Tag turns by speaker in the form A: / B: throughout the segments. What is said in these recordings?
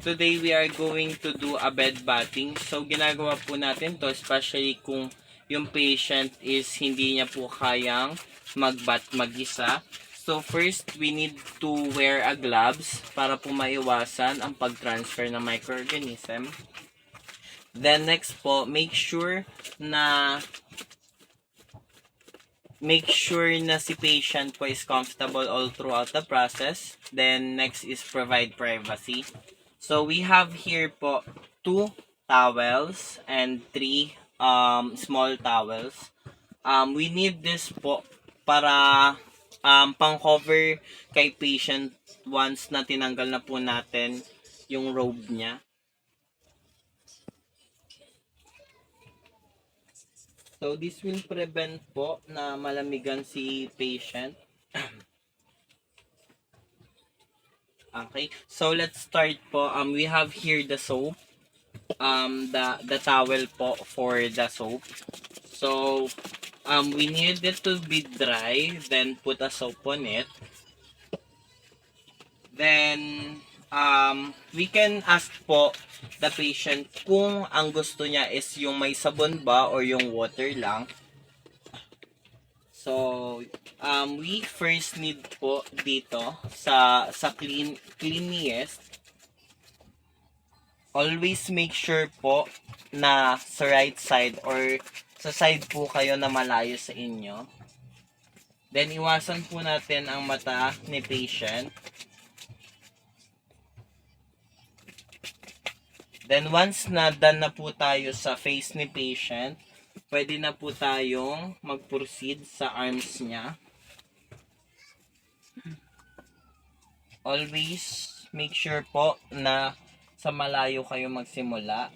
A: Today we are going to do a bed bathing. So ginagawa po natin to especially kung yung patient is hindi niya po kayang mag-bath mag-isa. So first we need to wear a gloves para po maiwasan ang pag-transfer ng microorganism. Then next po, make sure na si patient po is comfortable all throughout the process. Then next is provide privacy. So we have here po 2 towels and 3 small towels. We need this po para pang-cover kay patient once na tinanggal na po natin yung robe niya. So this will prevent po na malamigan si patient. Okay, so let's start po. We have here the soap. The towel po for the soap. So we need it to be dry, then put a soap on it. Then we can ask po the patient kung ang gusto niya is yung may sabon ba or yung water lang. So we first need po dito sa cleanest, always make sure po na sa right side or sa side po kayo na malayo sa inyo. Then iwasan po natin ang mata ni patient. Then once na done na po tayo sa face ni patient, pwede na po tayong mag-proceed sa arms niya. Always make sure po na sa malayo kayo magsimula.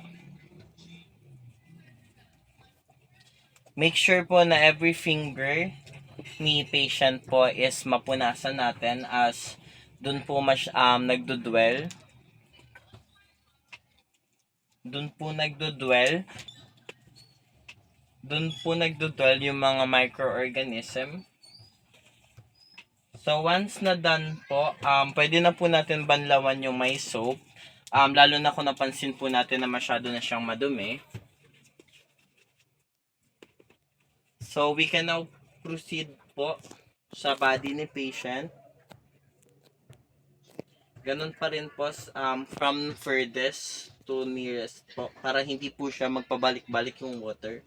A: Make sure po na every finger ni patient po is mapunasan natin as dun po nagdudwell. Dun po nagdudwell yung mga microorganism. So once na done po, pwede na po natin banlawan yung may soap. Lalo na kung napansin po natin na masyado na siyang madumi. So we can now proceed po sa body ni patient. Ganun pa rin po from furthest to nearest po para hindi po siya magpabalik-balik yung water.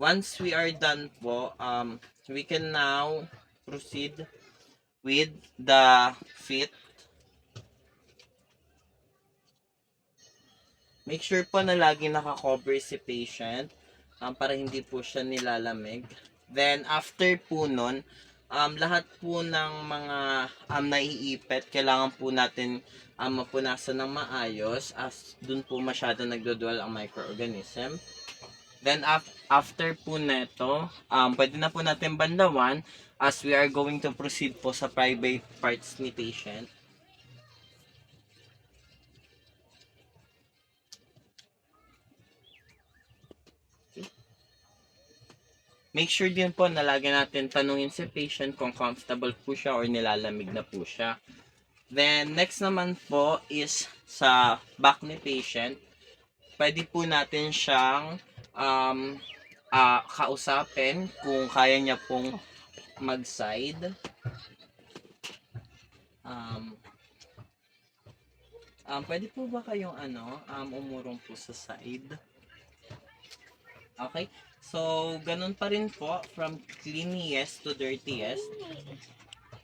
A: Once we are done po, we can now proceed with the feet. Make sure po na lagi naka-cover si patient para hindi po siya nilalamig. Then after po nun, lahat po ng mga naiipit, kailangan po natin mapunasan ng maayos as dun po masyado nagdodwell ang microorganism. Then after po neto, pwede na po natin banlawan as we are going to proceed po sa private parts ni patient. Make sure din po na lagi natin tanungin si patient kung comfortable po siya or nilalamig na po siya. Then next naman po is sa back ni patient. Pwede po natin siyang kausapin kung kaya niya pong mag-side. Pwede po ba kayong umurong po sa side? Okay? So, ganun pa rin po from cleanest to dirtiest.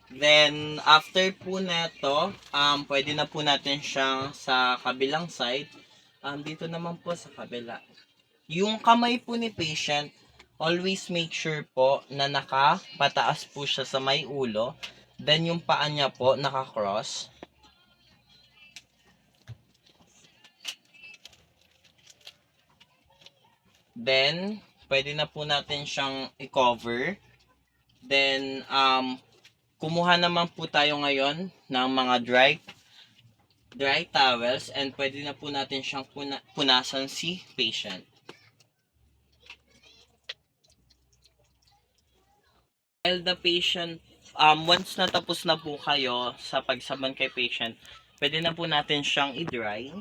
A: Then, after po neto, pwede na po natin siyang sa kabilang side. Dito naman po sa kabila. Yung kamay po ni patient, always make sure po na nakapataas po siya sa may ulo. Then, yung paa niya po naka-cross. Then, pwede na po natin siyang i-cover. Then, kumuha naman po tayo ngayon ng mga dry towels and pwede na po natin siyang punasan si patient. While the patient, once natapos na po kayo sa pagsaban kay patient, pwede na po natin siyang i-dry.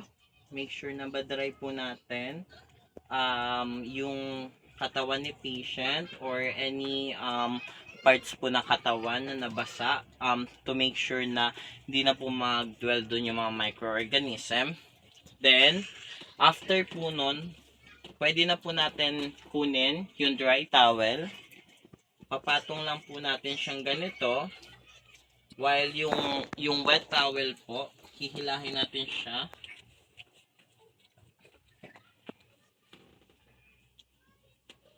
A: Make sure na ba-dry po natin yung katawan ni patient or any parts po ng katawan na nabasa to make sure na hindi na po mag-dwell dun yung mga microorganism. Then, after po nun, pwede na po natin kunin yung dry towel. Papatong lang po natin siyang ganito. While yung wet towel po, hihilahin natin siya.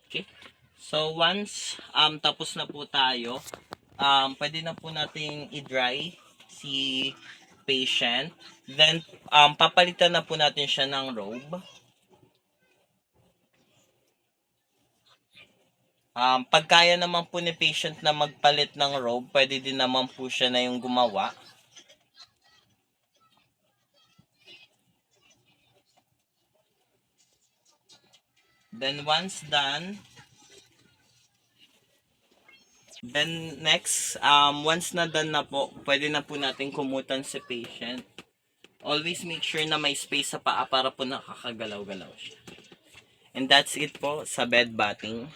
A: Okay. So once tapos na po tayo, pwede na po nating i-dry si patient. Then papalitan na po natin siya ng robe. Pag kaya naman po ni patient na magpalit ng robe, pwede din naman po siya na yung gumawa. Then once done, then next, once na done na po, pwede na po natin kumutan si patient. Always make sure na may space sa paa para po nakakagalaw-galaw siya. And that's it po sa bed batting.